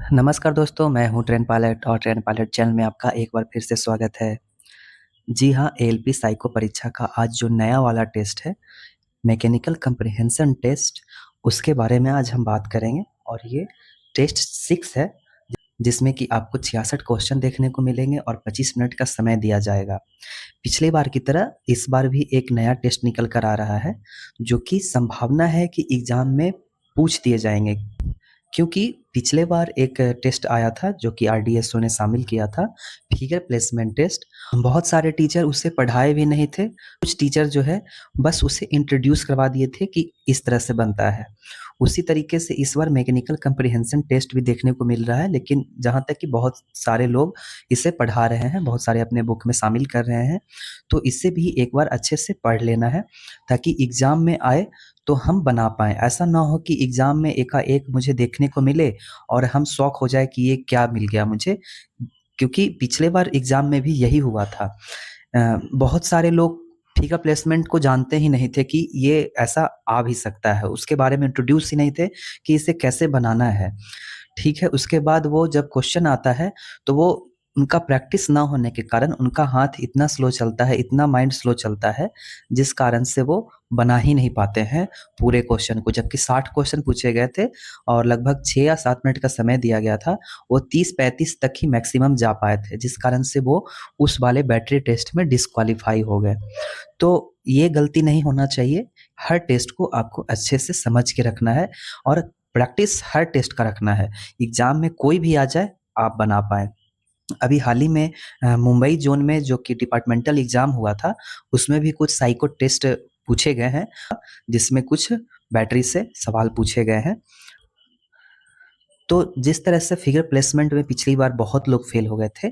नमस्कार दोस्तों, मैं हूँ ट्रेन पायलट और ट्रेन पायलट चैनल में आपका एक बार फिर से स्वागत है। जी हाँ, एएलपी साइको परीक्षा का आज जो नया वाला टेस्ट है, मैकेनिकल कम्प्रिहेंशन टेस्ट, उसके बारे में आज हम बात करेंगे और ये टेस्ट 6 है, जिसमें कि आपको 66 क्वेश्चन देखने को मिलेंगे और 25 मिनट का समय दिया जाएगा। पिछली बार की तरह इस बार भी एक नया टेस्ट निकल कर आ रहा है, जो कि संभावना है कि एग्ज़ाम में पूछ दिए जाएँगे। क्योंकि पिछले बार एक टेस्ट आया था जो कि आरडीएसओ ने शामिल किया था, फिगर प्लेसमेंट टेस्ट। बहुत सारे टीचर उसे पढ़ाए भी नहीं थे। कुछ टीचर जो है बस उसे इंट्रोड्यूस करवा दिए थे कि इस तरह से बनता है। उसी तरीके से इस बार मैकेनिकल कम्प्रिहेंशन टेस्ट भी देखने को मिल रहा है, लेकिन जहाँ तक कि बहुत सारे लोग इसे पढ़ा रहे हैं, बहुत सारे अपने बुक में शामिल कर रहे हैं, तो इसे भी एक बार अच्छे से पढ़ लेना है ताकि एग्ज़ाम में आए तो हम बना पाएँ। ऐसा ना हो कि एग्ज़ाम में एकाएक मुझे देखने को मिले और हम शॉक हो जाए कि ये क्या मिल गया मुझे, क्योंकि पिछले बार एग्ज़ाम में भी यही हुआ था। बहुत सारे लोग फिगर प्लेसमेंट को जानते ही नहीं थे कि ये ऐसा आ भी सकता है। उसके बारे में इंट्रोड्यूस ही नहीं थे कि इसे कैसे बनाना है। ठीक है, उसके बाद वो जब क्वेश्चन आता है, तो वो उनका प्रैक्टिस ना होने के कारण उनका हाथ इतना स्लो चलता है, इतना माइंड स्लो चलता है, जिस कारण से वो बना ही नहीं पाते हैं पूरे क्वेश्चन को। जबकि 60 क्वेश्चन पूछे गए थे और लगभग 6 या 7 मिनट का समय दिया गया था, वो 30-35 तक ही मैक्सिमम जा पाए थे, जिस कारण से वो उस वाले बैटरी टेस्ट में डिस्क्वालीफाई हो गए। तो ये गलती नहीं होना चाहिए। हर टेस्ट को आपको अच्छे से समझ के रखना है और प्रैक्टिस हर टेस्ट का रखना है। एग्ज़ाम में कोई भी आ जाए, आप बना पाएँ। अभी हाल ही में मुंबई ज़ोन में जो कि डिपार्टमेंटल एग्ज़ाम हुआ था, उसमें भी कुछ साइको टेस्ट पूछे गए हैं, जिसमें कुछ बैटरी से सवाल पूछे गए हैं। तो जिस तरह से फिगर प्लेसमेंट में पिछली बार बहुत लोग फेल हो गए थे,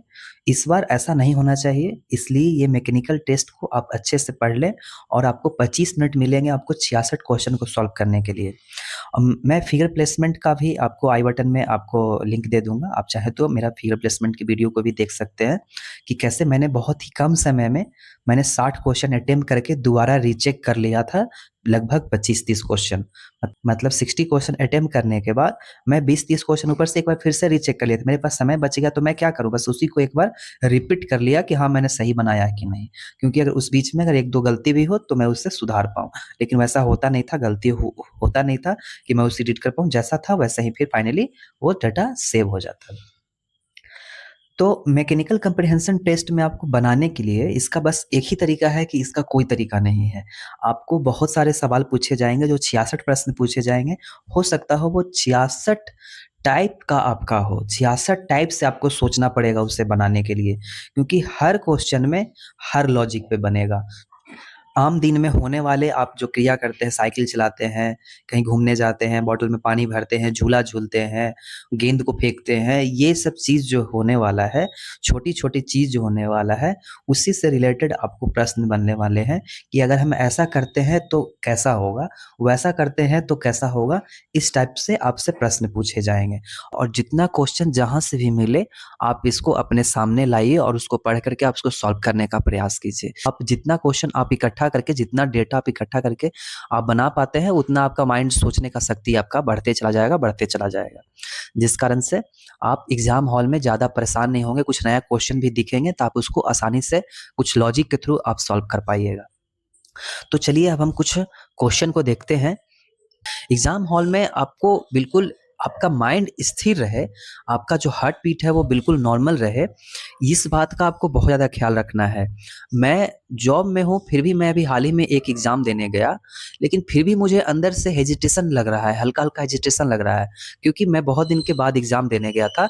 इस बार ऐसा नहीं होना चाहिए। इसलिए ये मैकेनिकल टेस्ट को आप अच्छे से पढ़ लें और आपको 25 मिनट मिलेंगे आपको 66 क्वेश्चन को सॉल्व करने के लिए। मैं फिगर प्लेसमेंट का भी आपको आई बटन में आपको लिंक दे दूँगा। आप चाहें तो मेरा फिगर प्लेसमेंट की वीडियो को भी देख सकते हैं कि कैसे मैंने बहुत ही कम समय में मैंने 60 क्वेश्चन अटेम्प्ट करके दोबारा रीचेक कर लिया था, लगभग 25-30 क्वेश्चन। मतलब 60 क्वेश्चन अटेम्प्ट करने के बाद मैं 20-30 क्वेश्चन ऊपर से एक बार फिर से रीचेक कर लिया था। मेरे पास समय बच गया तो मैं क्या करूँ, बस उसी को एक बार रिपीट कर लिया कि हाँ, मैंने सही बनाया है कि नहीं। क्योंकि अगर उस बीच में अगर 1-2 गलती भी हो तो मैं उससे सुधार पाऊँ। लेकिन वैसा होता नहीं था, गलती होता नहीं था कि मैं उसे एडिट कर पाऊँ। जैसा था वैसा ही फिर फाइनली वो डाटा सेव हो जाता है। तो मैकेनिकल कम्प्रिहेंशन टेस्ट में आपको बनाने के लिए इसका बस एक ही तरीका है कि इसका कोई तरीका नहीं है। आपको बहुत सारे सवाल पूछे जाएँगे, जो 66 प्रश्न पूछे जाएँगे। हो सकता हो वो 66 टाइप का आपका हो, 66 टाइप से आपको सोचना पड़ेगा उसे बनाने के लिए, क्योंकि हर क्वेश्चन में हर लॉजिक पे बनेगा। आम दिन में होने वाले आप जो क्रिया करते हैं, साइकिल चलाते हैं, कहीं घूमने जाते हैं, बॉटल में पानी भरते हैं, झूला झूलते हैं, गेंद को फेंकते हैं, ये सब चीज़ जो होने वाला है, छोटी-छोटी चीज़ जो होने वाला है, उसी से रिलेटेड आपको प्रश्न बनने वाले हैं कि अगर हम ऐसा करते हैं तो कैसा होगा? वैसा करते हैं तो कैसा होगा? इस टाइप से आपसे प्रश्न पूछे जाएँगे और जितना क्वेश्चन जहाँ से भी मिले, आप इसको अपने सामने लाइए और उसको पढ़ कर के आप उसको सॉल्व करने का प्रयास कीजिए। आप जितना क्वेश्चन आप इकट्ठा करके, जितना डेटा आप इकट्ठा करके आप बना पाते हैं, उतना आपका माइंड सोचने का शक्ति आपका बढ़ते चला जाएगा, बढ़ते चला जाएगा। जिस कारण से आप एग्ज़ाम हॉल में ज़्यादा परेशान नहीं होंगे, कुछ नया क्वेश्चन भी दिखेंगे तो आप उसको आसानी से कुछ लॉजिक के थ्रू आप सॉल्व कर पाइएगा। तो चलिए अब हम कुछ क्वेश्चन को देखते हैं। एग्ज़ाम हॉल में आपको बिल्कुल आपका माइंड स्थिर रहे, आपका जो हार्ट बीट है वो बिल्कुल नॉर्मल रहे, इस बात का आपको बहुत ज़्यादा ख़्याल रखना है। मैं जॉब में हूँ, फिर भी मैं अभी हाल ही में एक एग्ज़ाम देने गया, लेकिन फिर भी मुझे अंदर से हेजिटेशन लग रहा है, हल्का-हल्का हेजिटेशन लग रहा है, क्योंकि मैं बहुत दिन के बाद एग्ज़ाम देने गया था।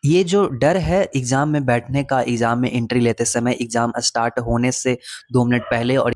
ये जो डर है एग्ज़ाम में बैठने का, एग्ज़ाम में एंट्री लेते समय, एग्ज़ाम स्टार्ट होने से 2 मिनट पहले और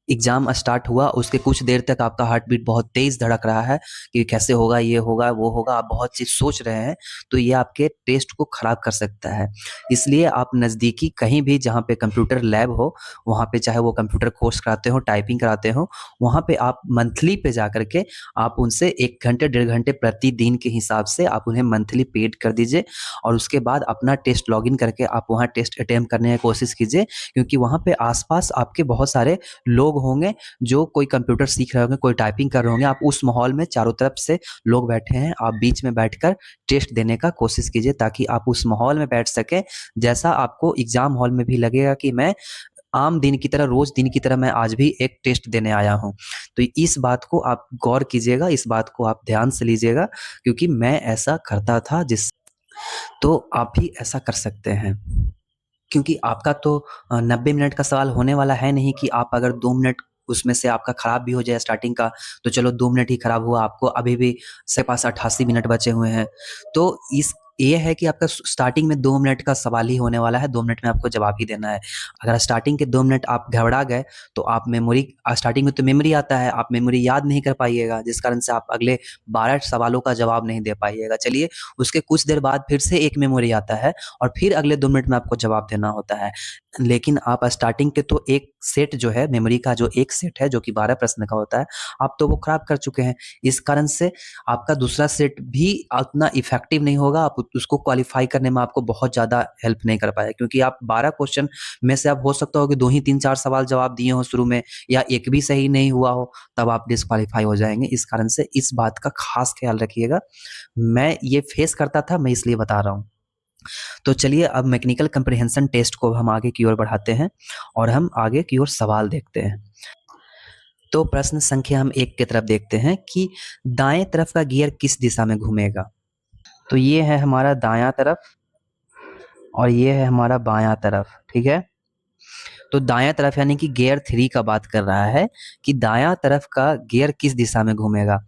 एग्ज़ाम स्टार्ट हुआ, उसके कुछ देर तक आपका हार्ट बीट बहुत तेज़ धड़क रहा है कि कैसे होगा, ये होगा, वो होगा, आप बहुत चीज़ सोच रहे हैं, तो ये आपके टेस्ट को ख़राब कर सकता है। इसलिए आप नज़दीकी कहीं भी जहाँ पे कंप्यूटर लैब हो, वहाँ पे चाहे वो कंप्यूटर कोर्स कराते हो, टाइपिंग कराते हो, वहाँ पे आप मंथली पे जाकर के आप उनसे 1 घंटे, डेढ़ घंटे प्रतिदिन के हिसाब से आप उन्हें मंथली पेड कर दीजिए और उसके बाद अपना टेस्ट लॉगिन करके आप वहाँ टेस्ट अटेम्प्ट करने की कोशिश कीजिए, क्योंकि वहाँ पे आस-पास आपके बहुत सारे लोग होंगे जो कोई कंप्यूटर सीख रहे होंगे, कोई टाइपिंग कर रहे होंगे, आप उस माहौल में चारों तरफ से लोग बैठे हैं, आप बीच में बैठकर टेस्ट देने का कोशिश कीजिए ताकि आप उस माहौल में बैठ सकें जैसा आपको एग्जाम हॉल में भी लगेगा कि मैं आम दिन की तरह, रोज दिन की तरह मैं आज भी एक टेस्ट देने आया हूँ। तो इस बात को आप गौर कीजिएगा, इस बात को आप ध्यान से लीजिएगा, क्योंकि मैं ऐसा करता था तो आप भी ऐसा कर सकते हैं। क्योंकि आपका तो 90 मिनट का सवाल होने वाला है नहीं कि आप अगर 2 मिनट उसमें से आपका खराब भी हो जाए स्टार्टिंग का, तो चलो 2 मिनट ही खराब हुआ, आपको अभी भी से पास 88 मिनट बचे हुए हैं। तो ये है कि आपका स्टार्टिंग में 2 मिनट का सवाल ही होने वाला है, 2 मिनट में आपको जवाब ही देना है। अगर स्टार्टिंग के 2 मिनट आप घबरा गए, तो आप स्टार्टिंग में तो मेमोरी आता है, आप मेमोरी याद नहीं कर पाइएगा, जिस कारण से आप अगले 12 सवालों का जवाब नहीं दे पाइएगा। चलिए, उसके कुछ देर बाद फिर से एक मेमोरी आता है और फिर अगले 2 मिनट में आपको जवाब देना होता है। लेकिन आप स्टार्टिंग के तो एक सेट जो है, मेमोरी का जो एक सेट है जो कि 12 प्रश्न का होता है, आप तो वो खराब कर चुके हैं। इस कारण से आपका दूसरा सेट भी उतना इफेक्टिव नहीं होगा, आप उसको क्वालिफाई करने में आपको बहुत ज़्यादा हेल्प नहीं कर पाएगा, क्योंकि आप 12 क्वेश्चन में से आप हो सकता हो कि 2 ही 3-4 सवाल जवाब दिए हो शुरू में, या एक भी सही नहीं हुआ हो, तब आप डिस्क्वालीफाई हो जाएंगे। इस कारण से इस बात का खास ख्याल रखिएगा। मैं ये फेस करता था, मैं इसलिए बता रहा हूँ। तो चलिए, अब मैकेनिकल कंप्रिहेंशन टेस्ट को हम आगे की ओर बढ़ाते हैं और हम आगे की ओर सवाल देखते हैं। तो प्रश्न संख्या हम 1 की तरफ देखते हैं कि दाएं तरफ का गियर किस दिशा में घूमेगा। तो ये है हमारा दायां तरफ और ये है हमारा बायां तरफ, ठीक है। तो दायां तरफ यानी कि गियर 3 का बात कर रहा है कि दायां तरफ का गियर किस दिशा में घूमेगा।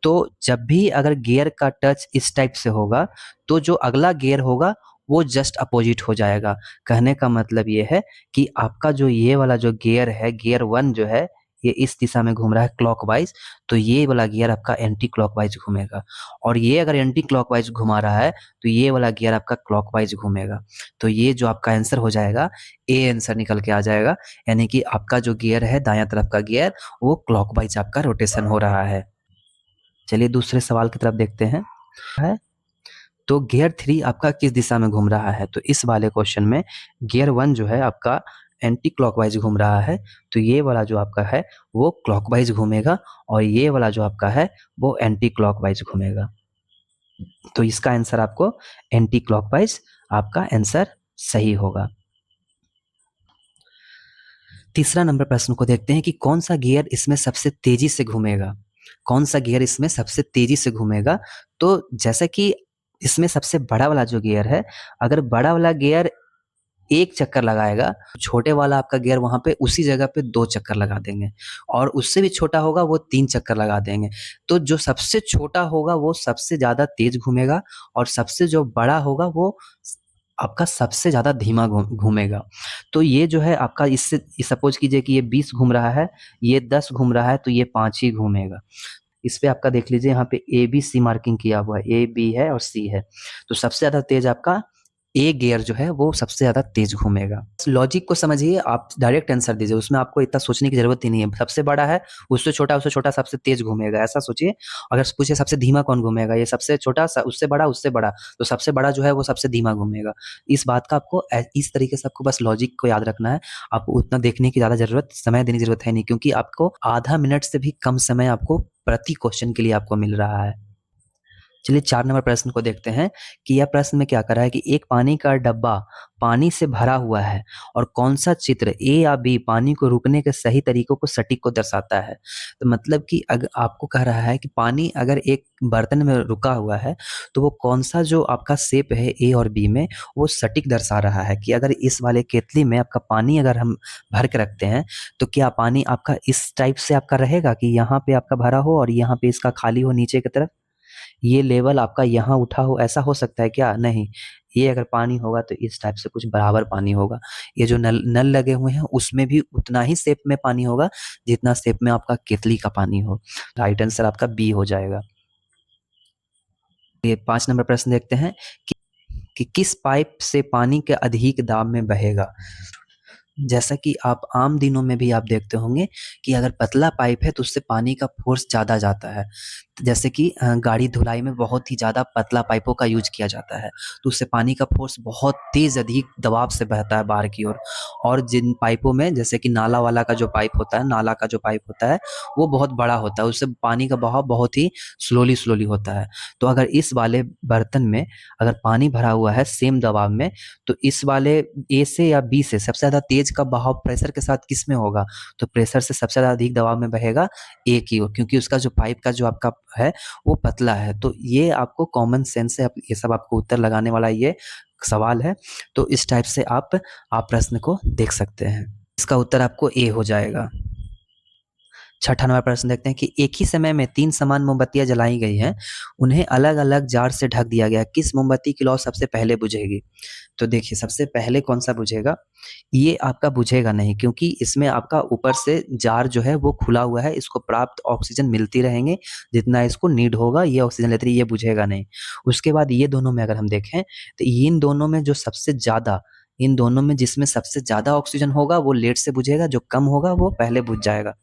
तो जब भी अगर गियर का टच इस टाइप से होगा, तो जो अगला गियर होगा वो जस्ट अपोजिट हो जाएगा। कहने का मतलब ये है कि आपका जो ये वाला जो गियर है, गियर 1 जो है, ये इस दिशा में घूम रहा है क्लॉकवाइज, तो ये वाला गियर आपका एंटी क्लॉकवाइज घूमेगा। और ये अगर एंटी क्लॉकवाइज घुमा रहा है, तो ये वाला गियर आपका क्लॉकवाइज घूमेगा। तो ये जो आपका आंसर हो जाएगा, ए आंसर निकल के आ जाएगा। यानी कि आपका जो गियर है, दायां तरफ का गियर, वो क्लॉकवाइज आपका रोटेशन हो रहा है। चलिए दूसरे सवाल की तरफ देखते हैं। तो गियर 3 आपका किस दिशा में घूम रहा है। तो इस वाले क्वेश्चन में गियर 1 जो है आपका एंटी क्लॉकवाइज घूम रहा है, तो ये वाला जो आपका है वो क्लॉकवाइज घूमेगा, और ये वाला जो आपका है वो एंटी क्लॉकवाइज घूमेगा। तो इसका आंसर आपको एंटी क्लॉकवाइज आपका आंसर सही होगा। तीसरा नंबर प्रश्न को देखते हैं कि कौन सा गियर इसमें सबसे तेजी से घूमेगा। कौन सा गियर इसमें सबसे तेजी से घूमेगा। तो जैसा कि इसमें सबसे बड़ा वाला जो गियर है, अगर बड़ा वाला गियर 1 चक्कर लगाएगा, छोटे वाला आपका गियर वहाँ पे उसी जगह पे 2 चक्कर लगा देंगे, और उससे भी छोटा होगा वो 3 चक्कर लगा देंगे। तो जो सबसे छोटा होगा वो सबसे ज़्यादा तेज घूमेगा, और सबसे जो बड़ा होगा वो आपका सबसे ज़्यादा धीमा घूमेगा। तो ये जो है आपका, इससे सपोज कीजिए कि ये 20 घूम रहा है, ये 10 घूम रहा है, तो ये 5 ही घूमेगा। इस पे आपका देख लीजिए, यहाँ पे ए बी सी मार्किंग किया हुआ है, ए बी है और सी है। तो सबसे ज़्यादा तेज आपका ए गियर जो है वो सबसे ज़्यादा तेज घूमेगा। लॉजिक को समझिए, आप डायरेक्ट आंसर दीजिए, उसमें आपको इतना सोचने की ज़रूरत ही नहीं है। सबसे बड़ा है, उससे छोटा सबसे तेज घूमेगा, ऐसा सोचिए। अगर पूछे सबसे धीमा कौन घूमेगा, ये सबसे छोटा उससे बड़ा, तो सबसे बड़ा जो है वो सबसे धीमा घूमेगा। इस बात का आपको इस तरीके से आपको बस लॉजिक को याद रखना है। आपको उतना देखने की ज़्यादा समय देने की ज़रूरत है नहीं, क्योंकि आपको आधा मिनट से भी कम समय आपको प्रति क्वेश्चन के लिए आपको मिल रहा है। चलिए 4 नंबर प्रश्न को देखते हैं कि यह प्रश्न में क्या कर रहा है कि एक पानी का डब्बा पानी से भरा हुआ है, और कौन सा चित्र ए या बी पानी को रुकने के सही तरीकों को सटीक को दर्शाता है। तो मतलब कि अगर आपको कह रहा है कि पानी अगर एक बर्तन में रुका हुआ है, तो वो कौन सा जो आपका शेप है ए और बी में, वो सटीक दर्शा रहा है कि अगर इस वाले केतली में आपका पानी अगर हम भर के रखते हैं, तो क्या पानी आपका इस टाइप से आपका रहेगा कि यहाँ पे आपका भरा हो और यहाँ पे इसका खाली हो नीचे की तरफ, ये लेवल आपका यहाँ उठा हो, ऐसा हो सकता है क्या? नहीं। ये अगर पानी होगा तो इस टाइप से कुछ बराबर पानी होगा। ये जो नल नल लगे हुए हैं उसमें भी उतना ही शेप में पानी होगा जितना शेप में आपका केतली का पानी हो। राइट आंसर आपका बी हो जाएगा। ये 5 नंबर प्रश्न देखते हैं कि किस पाइप से पानी के अधिक दाब में बहेगा। जैसा कि आप आम दिनों में भी आप देखते होंगे कि अगर पतला पाइप है तो उससे पानी का फ़ोर्स ज़्यादा जाता है। तो जैसे कि गाड़ी धुलाई में बहुत ही ज़्यादा पतला पाइपों का यूज़ किया जाता है, तो उससे पानी का फ़ोर्स बहुत तेज़ अधिक दबाव से बहता है बाहर की ओर। और जिन पाइपों में जैसे कि नाला वाला का जो पाइप होता है, नाला का जो पाइप होता है, वो बहुत बड़ा होता है, उससे पानी का बहाव बहुत ही स्लोली होता है। तो अगर इस वाले बर्तन में अगर पानी भरा हुआ है सेम दबाव में, तो इस वाले ए से या बी से सबसे ज़्यादा तेज़ का बहाव प्रेशर के साथ किस में होगा? तो प्रेशर से सबसे ज़्यादा अधिक दबाव में बहेगा ए की ओर, क्योंकि उसका जो पाइप का जो आपका है वो पतला है। तो ये आपको कॉमन सेंस से ये सब आपको उत्तर लगाने वाला ये सवाल है। तो इस टाइप से आप प्रश्न को देख सकते हैं। इसका उत्तर आपको ए हो जाएगा। छठा नंबर प्रश्न देखते हैं कि एक ही समय में 3 समान मोमबत्तियाँ जलाई गई हैं, उन्हें अलग-अलग जार से ढक दिया गया, किस मोमबत्ती की लौ सबसे पहले बुझेगी? तो देखिए सबसे पहले कौन-सा बुझेगा? ये आपका बुझेगा नहीं, क्योंकि इसमें आपका ऊपर से जार जो है वो खुला हुआ है, इसको पर्याप्त ऑक्सीजन मिलती रहेंगे, जितना इसको नीड होगा ये ऑक्सीजन लेती रही, ये बुझेगा नहीं। उसके बाद ये दोनों में अगर हम देखें, तो इन दोनों में जो सबसे ज़्यादा इन दोनों में जिसमें सबसे ज़्यादा ऑक्सीजन होगा वो लेट से बुझेगा, जो कम होगा वो पहले बुझ जाएगा।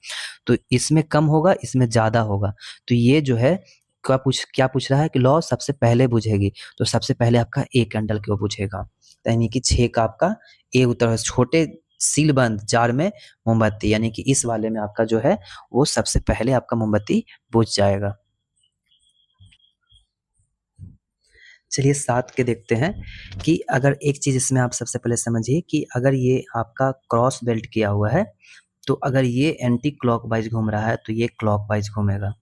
तो इसमें कम होगा, इसमें ज़्यादा होगा। तो ये जो है क्या पूछ रहा है कि लौ सबसे पहले बुझेगी, तो सबसे पहले आपका ए कैंडल क्यों बुझेगा? यानी कि 6 का आपका ए उत्तर है। छोटे सीलबंद जार में मोमबत्ती, यानी कि इस वाले में आपका जो है वो सबसे पहले आपका मोमबत्ती बुझ जाएगा। चलिए 7 के देखते हैं कि अगर एक चीज़ इसमें आप सबसे पहले समझिए कि अगर ये आपका क्रॉस बेल्ट किया हुआ है, तो अगर ये एंटी क्लॉकवाइज़ घूम रहा है, तो ये क्लॉकवाइज़ घूमेगा,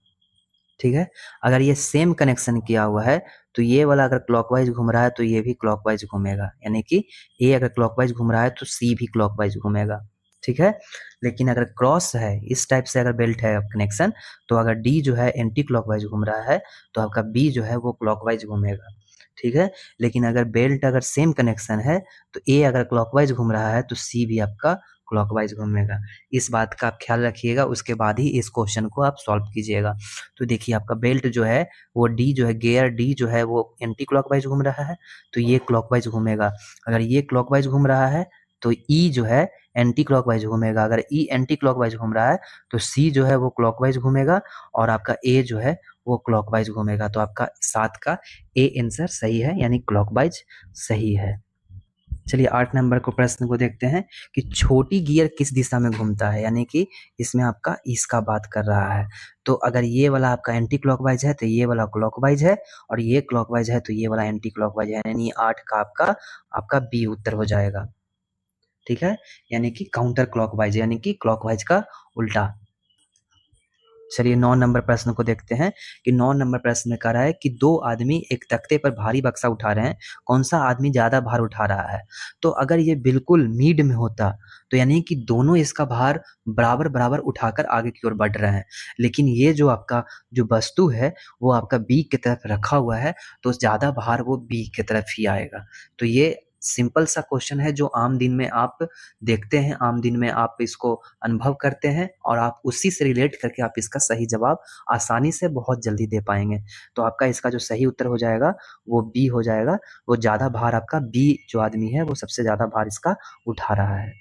ठीक है? अगर ये सेम कनेक्शन किया हुआ है, तो ये वाला अगर क्लॉकवाइज़ घूम रहा है, तो ये भी क्लॉकवाइज़ घूमेगा, यानी कि ए अगर क्लॉकवाइज़ घूम रहा है, तो सी भी क्लॉकवाइज़ घूमेगा, ठीक है? लेकिन अगर क्रॉस है, इस टाइप से अगर बेल्ट है कनेक्शन, तो अगर डी जो है एंटी क्लॉकवाइज़ घूम रहा है, तो आपका बी जो है वो क्लॉकवाइज़ घूमेगा, ठीक है? लेकिन अगर बेल्ट अगर सेम कनेक्शन है, तो ए अगर क्लॉकवाइज़ घूम रहा है, तो सी भी आपका क्लॉकवाइज़ घूमेगा। इस बात का आप ख्याल रखिएगा, उसके बाद ही इस क्वेश्चन को आप सॉल्व कीजिएगा। तो देखिए आपका बेल्ट जो है वो डी जो है गियर डी जो है वो एंटी क्लॉकवाइज़ घूम रहा है, तो ये क्लॉकवाइज़ घूमेगा। अगर ये क्लॉकवाइज़ घूम रहा है, तो ई जो है एंटी क्लॉकवाइज़ घूमेगा। अगर ई एंटी क्लॉकवाइज़ घूम रहा है, तो सी जो है वो क्लॉकवाइज़ घूमेगा और आपका ए जो है वो क्लॉकवाइज़ घूमेगा। तो आपका 7 का ए आंसर सही है, यानी क्लॉकवाइज़ सही है। चलिए 8 नंबर को प्रश्न को देखते हैं कि छोटी गियर किस दिशा में घूमता है, यानी कि इसमें आपका इसका बात कर रहा है। तो अगर ये वाला आपका एंटी क्लॉकवाइज है, तो ये वाला क्लॉकवाइज है, और ये क्लॉकवाइज है, तो ये वाला एंटी क्लॉकवाइज है, यानी 8 का आपका बी उत्तर हो जाएगा, ठीक है? यानी कि काउंटर क्लॉकवाइज, यानी कि क्लॉकवाइज का उल्टा। चलिए 9 नंबर प्रश्न को देखते हैं कि 9 नंबर प्रश्न में कह रहा है कि 2 आदमी एक तख्ते पर भारी बक्सा उठा रहे हैं, कौन-सा आदमी ज़्यादा भार उठा रहा है? तो अगर ये बिल्कुल मिड में होता, तो यानी कि दोनों इसका भार बराबर-बराबर उठाकर आगे की ओर बढ़ रहे हैं। लेकिन ये जो आपका जो वस्तु है, वो आपका बी की तरफ रखा हुआ है, तो ज़्यादा भार वो बी की तरफ ही आएगा। तो ये सिंपल सा क्वेश्चन है जो आम दिन में आप देखते हैं, आम दिन में आप इसको अनुभव करते हैं और आप उसी से रिलेट करके आप इसका सही जवाब आसानी से बहुत जल्दी दे पाएँगे। तो आपका इसका जो सही उत्तर हो जाएगा वो बी हो जाएगा। वो ज़्यादा भार आपका बी जो आदमी है वो सबसे ज़्यादा भार इसका उठा रहा है।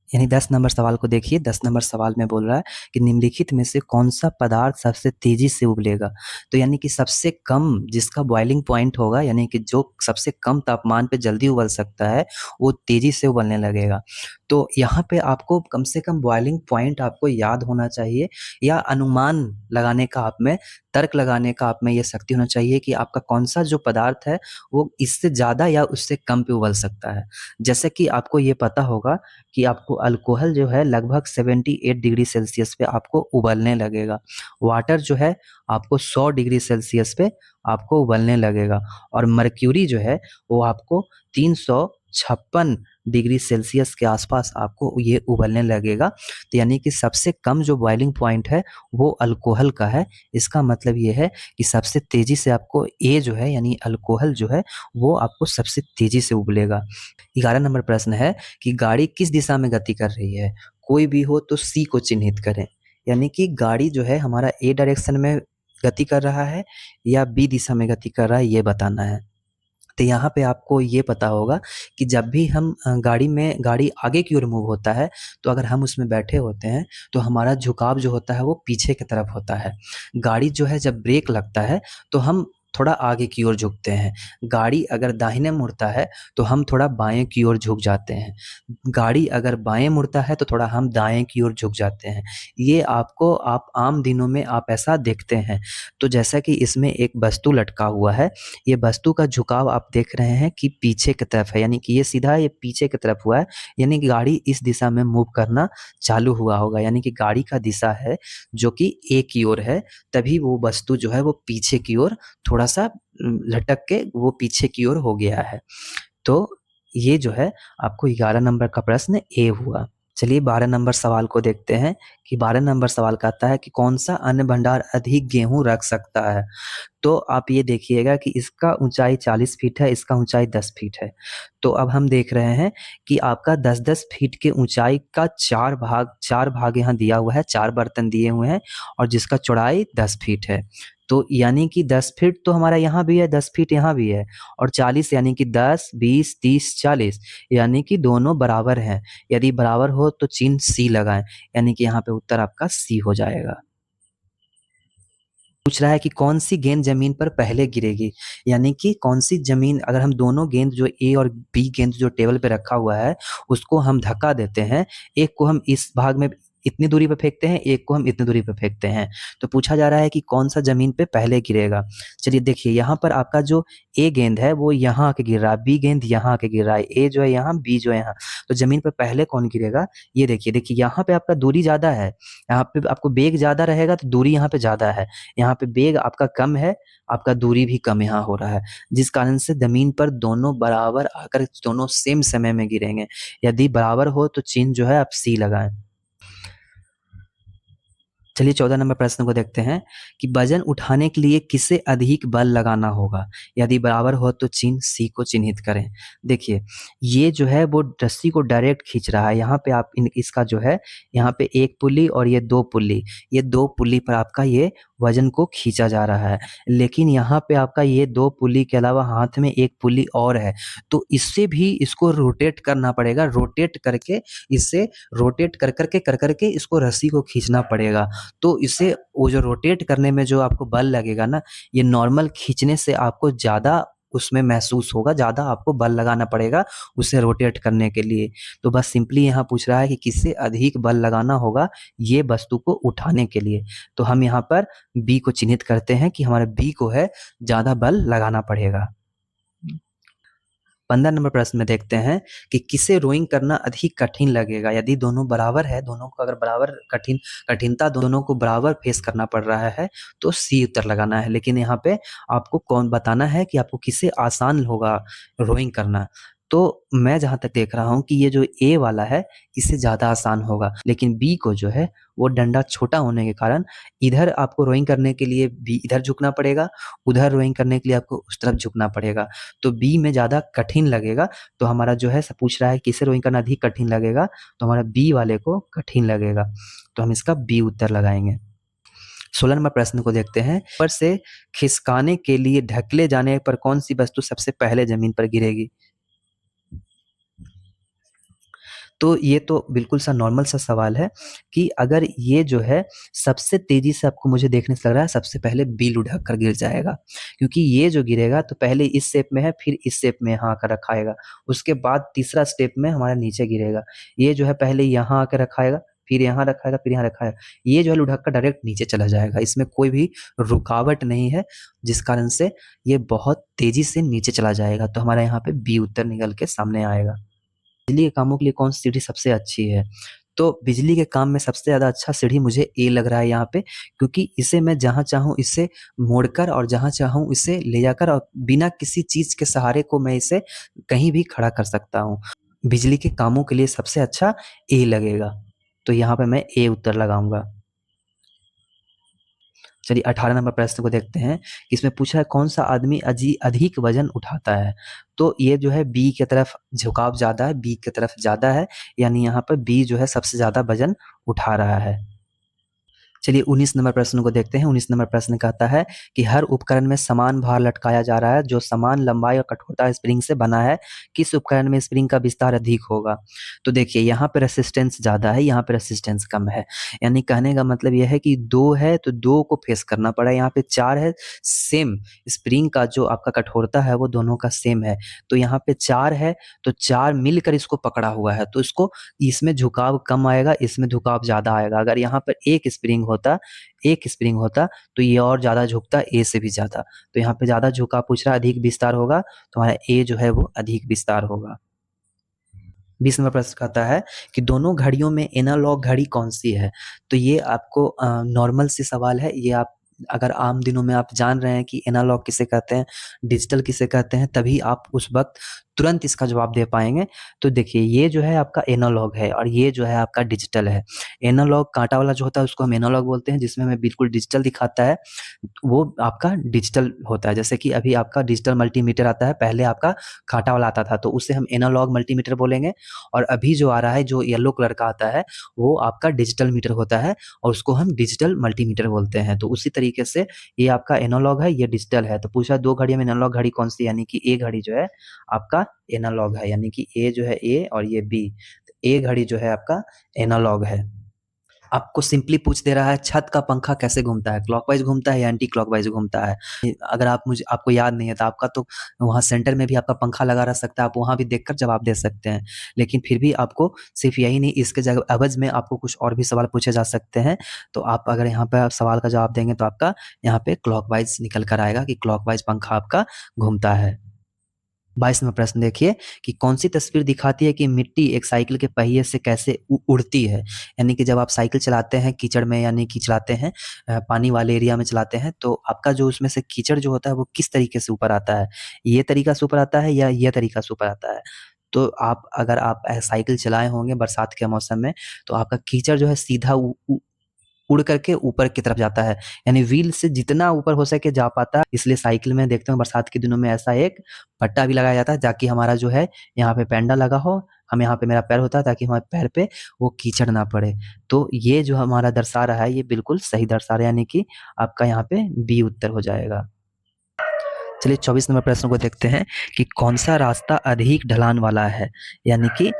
यानी 10 नंबर सवाल को देखिए, 10 नंबर सवाल में बोल रहा है कि निम्नलिखित में से कौन-सा पदार्थ सबसे तेज़ी से उबलेगा? तो यानी कि सबसे कम जिसका बॉइलिंग पॉइंट होगा, यानी कि जो सबसे कम तापमान पे जल्दी उबल सकता है, वो तेज़ी से उबलने लगेगा। तो यहाँ पे आपको कम से कम बॉइलिंग पॉइंट आपको याद होना चाहिए, या अनुमान लगाने का आप में, तर्क लगाने का आप में ये शक्ति होना चाहिए कि आपका कौन-सा जो पदार्थ है, वो इससे ज़्यादा या उससे कम पे उबल सकता है। जैसे कि आपको ये पता होगा कि आपको अल्कोहल जो है लगभग 78 डिग्री सेल्सियस पे आपको उबलने लगेगा। वाटर जो है आपको 100 डिग्री सेल्सियस पे आपको उबलने लगेगा, और मर्क्यूरी जो है वो आपको 356 डिग्री सेल्सियस के आसपास आपको ये उबलने लगेगा। तो यानी कि सबसे कम जो बॉइलिंग पॉइंट है वो अल्कोहल का है। इसका मतलब ये है कि सबसे तेज़ी से आपको ए जो है यानी अल्कोहल जो है वो आपको सबसे तेज़ी से उबलेगा। 11 नंबर प्रश्न है कि गाड़ी किस दिशा में गति कर रही है? कोई भी हो तो सी को चिन्हित करें। यानी कि गाड़ी जो है हमारा ए डायरेक्शन में गति कर रहा है या बी दिशा में गति कर रहा है, ये बताना है। तो यहाँ पे आपको ये पता होगा कि जब भी हम गाड़ी आगे की ओर मूव होता है, तो अगर हम उसमें बैठे होते हैं, तो हमारा झुकाव जो होता है वो पीछे की तरफ होता है। गाड़ी जो है जब ब्रेक लगता है, तो हम थोड़ा आगे की ओर झुकते हैं। गाड़ी अगर दाहिने मुड़ता है, तो हम थोड़ा बाएँ की ओर झुक जाते हैं। गाड़ी अगर बाएँ मुड़ता है, तो थोड़ा हम दाएँ की ओर झुक जाते हैं। ये आप आम दिनों में आप ऐसा देखते हैं। तो जैसा कि इसमें एक वस्तु लटका हुआ है, ये वस्तु का झुकाव आप देख रहे हैं कि पीछे की तरफ है, यानी कि ये सीधा ये पीछे की तरफ हुआ है, यानी कि गाड़ी इस दिशा में मूव करना चालू हुआ होगा, यानी कि गाड़ी का दिशा है जो कि ए की ओर है, तभी वो वस्तु जो है वो पीछे की ओर थोड़ा-सा लटक के वो पीछे की ओर हो गया है। तो ये जो है आपको 11 नंबर का प्रश्न ए हुआ। चलिए 12 नंबर सवाल को देखते हैं कि 12 नंबर सवाल कहता है कि कौन-सा अन्न भंडार अधिक गेहूँ रख सकता है? तो आप ये देखिएगा कि इसका ऊँचाई 40 फीट है, इसका ऊँचाई 10 फीट है। तो अब हम देख रहे हैं कि आपका 10-10 फीट के ऊँचाई का 4 भाग यहाँ दिया हुआ है, 4 बर्तन दिए हुए हैं और जिसका चौड़ाई 10 फीट है। तो यानी कि 10 फीट तो हमारा यहाँ भी है, 10 फीट यहाँ भी है और 40 यानी कि 10, 20, 30, 40 यानी कि दोनों बराबर हैं। यदि बराबर हो तो चिन्ह सी लगाएँ, यानी कि यहाँ पे उत्तर आपका सी हो जाएगा। पूछ रहा है कि कौन-सी गेंद ज़मीन पर पहले गिरेगी? यानी कि कौन-सी ज़मीन अगर हम दोनों गेंद जो ए और बी गेंद जो टेबल पे रखा हुआ है, उसको हम धक्का देते हैं, एक को हम इस भाग में इतनी दूरी पे फेंकते हैं, एक को हम इतनी दूरी पे फेंकते हैं। तो पूछा जा रहा है कि कौन-सा ज़मीन पे पहले गिरेगा? चलिए देखिए यहाँ पर आपका जो ए गेंद है वो यहाँ आके गिर रहा है, बी गेंद यहाँ आके गिर रहा है, ए जो है यहाँ, बी जो है यहाँ। तो ज़मीन पे पहले कौन गिरेगा? ये देखिए यहाँ पे आपका दूरी ज़्यादा है, यहाँ पे आपको वेग ज़्यादा रहेगा तो दूरी यहाँ पे ज़्यादा है। यहाँ पे वेग आपका कम है, आपका दूरी भी कम यहाँ हो रहा है, जिस कारण से ज़मीन पर दोनों बराबर आकर दोनों सेम समय में गिरेंगे। यदि बराबर हो तो चिन्ह जो है आप सी लगाएँ। चलिए 14 नंबर प्रश्न को देखते हैं कि वज़न उठाने के लिए किसे अधिक बल लगाना होगा? यदि बराबर हो तो चिन्ह सी को चिन्हित करें। देखिए, ये जो है वो रस्सी को डायरेक्ट खींच रहा है। यहाँ पे आप इसका जो है यहाँ पे 1 पुल्ली और ये 2 पुल्ली, ये 2 पुल्ली पर आपका ये वज़न को खींचा जा रहा है। लेकिन यहाँ पे आपका ये 2 पुल्ली के अलावा हाथ में 1 पुल्ली और है, तो इससे भी इसको रोटेट करना पड़ेगा। रोटेट करके इसे रोटेट कर कर के इसको रस्सी को खींचना पड़ेगा। तो इसे वो जो रोटेट करने में जो आपको बल लगेगा ना, ये नॉर्मल खींचने से आपको ज़्यादा उसमें महसूस होगा, ज़्यादा आपको बल लगाना पड़ेगा उसे रोटेट करने के लिए। तो बस सिंपली यहाँ पूछ रहा है कि किससे अधिक बल लगाना होगा ये वस्तु को उठाने के लिए। तो हम यहाँ पर बी को चिन्हित करते हैं कि हमारे बी को है ज़्यादा बल लगाना पड़ेगा। 15 नंबर प्रश्न में देखते हैं कि किसे रोइंग करना अधिक कठिन लगेगा? यदि दोनों बराबर है, दोनों को अगर बराबर कठिनता दोनों को बराबर फेस करना पड़ रहा है, तो सी उत्तर लगाना है। लेकिन यहाँ पे आपको कौन बताना है कि आपको किसे आसान होगा रोइंग करना। तो मैं जहाँ तक देख रहा हूँ कि ये जो ए वाला है, इससे ज़्यादा आसान होगा। लेकिन बी को जो है, वो डंडा छोटा होने के कारण इधर आपको रोइंग करने के लिए भी इधर झुकना पड़ेगा, उधर रोइंग करने के लिए आपको उस तरफ झुकना पड़ेगा। तो बी में ज़्यादा कठिन लगेगा, तो हमारा जो है पूछ रहा है किसे रोइंग करना अधिक कठिन लगेगा, तो हमारा बी वाले को कठिन लगेगा। तो हम इसका बी उत्तर लगाएँगे। 16 नंबर प्रश्न को देखते हैं। ऊपर से खिसकाने के लिए ढकेले जाने पर कौन-सी वस्तु सबसे पहले ज़मीन पर गिरेगी? तो ये तो बिल्कुल सा नॉर्मल सा सवाल है कि अगर ये जो है सबसे तेज़ी से आपको मुझे देखने से लग रहा है सबसे पहले बी लुढ़क कर गिर जाएगा। क्योंकि ये जो गिरेगा तो पहले इस शेप में है, फिर इस शेप में यहाँ आकर रखाएगा। उसके बाद तीसरा स्टेप में हमारा नीचे गिरेगा। ये जो है पहले यहाँ आकर रखाएगा, फिर यहाँ रखाएगा, फिर यहाँ रखाएगा। ये जो है लुढ़क कर डायरेक्ट नीचे चला जाएगा। इसमें कोई भी रुकावट नहीं है, जिस कारण से ये बहुत तेज़ी से नीचे चला जाएगा। तो हमारा यहाँ पे बी उत्तर निकल के सामने आएगा। बिजली के कामों के लिए कौन सी सीढ़ी सबसे अच्छी है? तो बिजली के काम में सबसे ज़्यादा अच्छा सीढ़ी मुझे ए लग रहा है यहाँ पे, क्योंकि इसे मैं जहाँ चाहूँ इसे मोड़कर और जहाँ चाहूँ इसे ले जाकर और बिना किसी चीज़ के सहारे को मैं इसे कहीं भी खड़ा कर सकता हूँ। बिजली के कामों के लिए सबसे अच्छा ए लगेगा, तो यहाँ पे मैं ए उत्तर लगाऊँगा। चलिए 18 नंबर प्रश्न को देखते हैं। इसमें पूछा है कौन-सा आदमी अधिक वज़न उठाता है? तो ये जो है बी की तरफ झुकाव ज़्यादा है, बी की तरफ ज़्यादा है, यानी यहाँ पर बी जो है सबसे ज़्यादा वज़न उठा रहा है। चलिए 19 नंबर प्रश्न को देखते हैं। 19 नंबर प्रश्न कहता है कि हर उपकरण में समान भार लटकाया जा रहा है जो समान लंबाई और कठोरता स्प्रिंग से बना है, किस उपकरण में स्प्रिंग का विस्तार अधिक होगा? तो देखिए यहाँ पे रेसिस्टेंस ज़्यादा है, यहाँ पे रेसिस्टेंस कम है। यानी कहने का मतलब यह है कि 2 है तो 2 को फेस करना पड़ा, यहाँ पे 4 है, सेम स्प्रिंग का जो आपका कठोरता है वो दोनों का सेम है। तो यहाँ पे 4 है तो 4 मिलकर इसको पकड़ा हुआ है, तो इसको इसमें झुकाव कम आएगा, इसमें झुकाव ज़्यादा आएगा। अगर यहाँ पर एक स्प्रिंग होता तो ये और ज़्यादा झुकता, ए से भी ज़्यादा। तो यहाँ पे ज़्यादा झुकाव पूछ रहा है, अधिक विस्तार होगा, तो हमारा ए जो है वो अधिक विस्तार होगा। 20 नंबर प्रश्न कहता है कि दोनों घड़ियों में एनालॉग घड़ी कौन सी है? तो ये आपको नॉर्मल सी सवाल है। ये आप अगर आम दिनों में आप जान रहे हैं कि एनालॉग किसे कहते हैं, डिजिटल किसे कहते हैं, तभी आप उस वक्त तुरंत इसका जवाब दे पाएंगे। तो देखिए ये जो है आपका एनालॉग है और ये जो है आपका डिजिटल है। एनालॉग कांटा वाला जो होता है उसको हम एनालॉग बोलते हैं, जिसमें हमें बिल्कुल डिजिटल दिखाता है, वो आपका डिजिटल होता है। जैसे कि अभी आपका डिजिटल मल्टीमीटर आता है, पहले आपका कांटा वाला आता था तो उसे हम एनालॉग मल्टीमीटर बोलेंगे। और अभी जो आ रहा है जो येलो कलर का आता है वो आपका डिजिटल मीटर होता है और उसको हम डिजिटल मल्टीमीटर बोलते हैं। तो उसी तरीके से ये आपका एनालॉग है, ये डिजिटल है। तो पूछा 2 घड़ियों में एनालॉग घड़ी कौन सी, यानी कि ए घड़ी जो है आपका एनालॉग है, यानी कि ए जो है ए और ये बी। ए घड़ी जो है आपका एनालॉग है। आपको सिंपली पूछ दे रहा है छत का पंखा कैसे घूमता है, क्लॉकवाइज घूमता है या एंटी क्लॉकवाइज घूमता है। अगर आपको याद नहीं है तो आपका तो वहाँ सेंटर में भी आपका पंखा लगा रह सकता है, आप वहाँ भी देखकर जवाब दे सकते हैं। लेकिन फिर भी आपको सिर्फ यही नहीं, इसके जगह एवज में आपको कुछ और भी सवाल पूछे जा सकते हैं। तो आप अगर यहाँ पे आप सवाल का जवाब देंगे तो आपका यहाँ पे क्लॉकवाइज निकल कर आएगा कि क्लॉकवाइज पंखा आपका घूमता है। 22 नंबर प्रश्न देखिए कि कौन सी तस्वीर दिखाती है कि मिट्टी एक साइकिल के पहिए से कैसे उड़ती है? यानी कि जब आप साइकिल चलाते हैं कीचड़ में, यानी कि चलाते हैं पानी वाले एरिया में चलाते हैं, तो आपका जो उसमें से कीचड़ जो होता है वो किस तरीके से ऊपर आता है? ये तरीका से ऊपर आता है या ये तरीका से ऊपर आता है? तो अगर आप साइकिल चलाए होंगे बरसात के मौसम में, तो आपका कीचड़ जो है सीधा उड़ करके ऊपर की तरफ जाता है, यानी व्हील से जितना ऊपर हो सके जा पाता है। इसलिए साइकिल में देखते हैं बरसात के दिनों में ऐसा एक पट्टा भी लगाया जाता है ताकि हमारा जो है यहाँ पे पैंडा लगा हो, हम यहाँ पे मेरा पैर होता है ताकि हमारे पैर पे वो कीचड़ ना पड़े। तो ये जो हमारा दर्शा रहा है ये बिल्कुल सही दर्शा रहा है, यानी कि आपका यहाँ पे बी उत्तर हो जाएगा। चलिए 24 नंबर प्रश्न को देखते हैं कि कौन सा रास्ता अधिक ढलान वाला है? यानी कि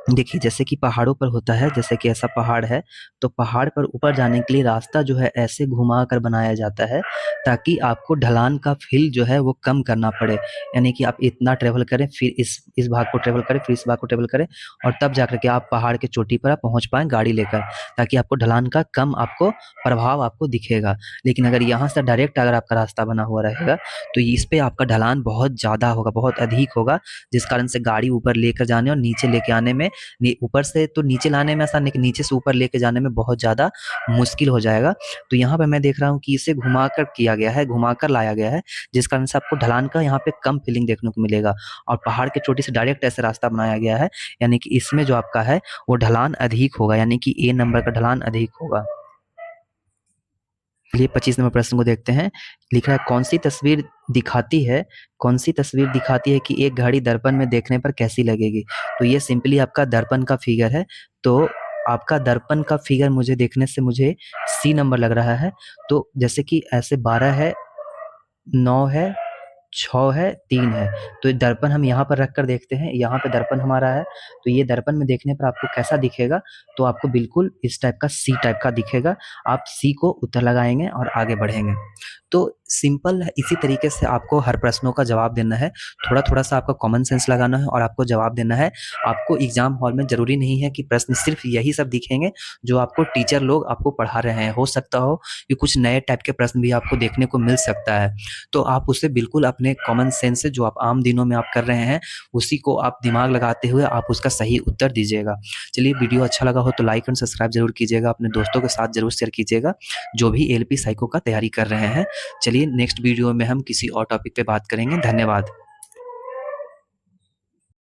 देखिए जैसे कि पहाड़ों पर होता है, जैसे कि ऐसा पहाड़ है तो पहाड़ पर ऊपर जाने के लिए रास्ता जो है ऐसे घुमा कर बनाया जाता है ताकि आपको ढलान का फील जो है वो कम करना पड़े। यानी कि आप इतना ट्रेवल करें, फिर इस भाग को ट्रेवल करें, फिर इस भाग को ट्रेवल करें और तब जाकर के आप पहाड़ के चोटी पर आप पहुंच पाएं गाड़ी लेकर, ताकि आपको ढलान का कम आपको प्रभाव आपको दिखेगा। लेकिन अगर यहाँ से डायरेक्ट अगर आपका रास्ता बना हुआ रहेगा तो इस पे आपका ढलान बहुत ज़्यादा होगा, बहुत अधिक होगा, जिस कारण से गाड़ी ऊपर लेकर जाने और नीचे लेके आने में, ऊपर से तो नीचे लाने में आसान, लेकिन नीचे से ऊपर लेके जाने में बहुत ज़्यादा मुश्किल हो जाएगा। तो यहाँ पे मैं देख रहा हूँ कि इसे घुमाकर किया गया है, घुमाकर लाया गया है, जिस कारण से आपको ढलान का यहाँ पे कम फीलिंग देखने को मिलेगा और पहाड़ के चोटी से डायरेक्ट ऐसे रास्ता बनाया गया है, यानी कि इसमें जो आपका है वो ढलान अधिक होगा, यानी कि ए नंबर का ढलान अधिक होगा। चलिए 25 नंबर प्रश्न को देखते हैं। लिखा है कौन सी तस्वीर दिखाती है कि एक घड़ी दर्पण में देखने पर कैसी लगेगी? तो ये सिंपली आपका दर्पण का फिगर है। तो आपका दर्पण का फिगर मुझे देखने से मुझे सी नंबर लग रहा है। तो जैसे कि ऐसे 12 है, 9 है, 6 है, 3 है, तो ये दर्पण हम यहाँ पर रख कर देखते हैं। यहाँ पे दर्पण हमारा है, तो ये दर्पण में देखने पर आपको कैसा दिखेगा? तो आपको बिल्कुल इस टाइप का सी टाइप का दिखेगा। आप सी को उत्तर लगाएंगे और आगे बढ़ेंगे। तो सिंपल है, इसी तरीके से आपको हर प्रश्नों का जवाब देना है। थोड़ा-थोड़ा सा आपका कॉमन सेंस लगाना है और आपको जवाब देना है। आपको एग्जाम हॉल में ज़रूरी नहीं है कि प्रश्न सिर्फ यही सब दिखेंगे जो आपको टीचर लोग आपको पढ़ा रहे हैं। हो सकता हो कि कुछ नए टाइप के प्रश्न भी आपको देखने को मिल सकता है। तो आप उसे बिल्कुल अपने कॉमन सेंस से, जो आप आम दिनों में आप कर रहे हैं, उसी को आप दिमाग लगाते हुए आप उसका सही उत्तर दीजिएगा। चलिए वीडियो अच्छा लगा हो तो लाइक एंड सब्सक्राइब ज़रूर कीजिएगा, अपने दोस्तों के साथ ज़रूर शेयर कीजिएगा जो भी एलपी साइको का तैयारी कर रहे हैं। चलिए नेक्स्ट वीडियो में हम किसी और टॉपिक पे बात करेंगे। धन्यवाद।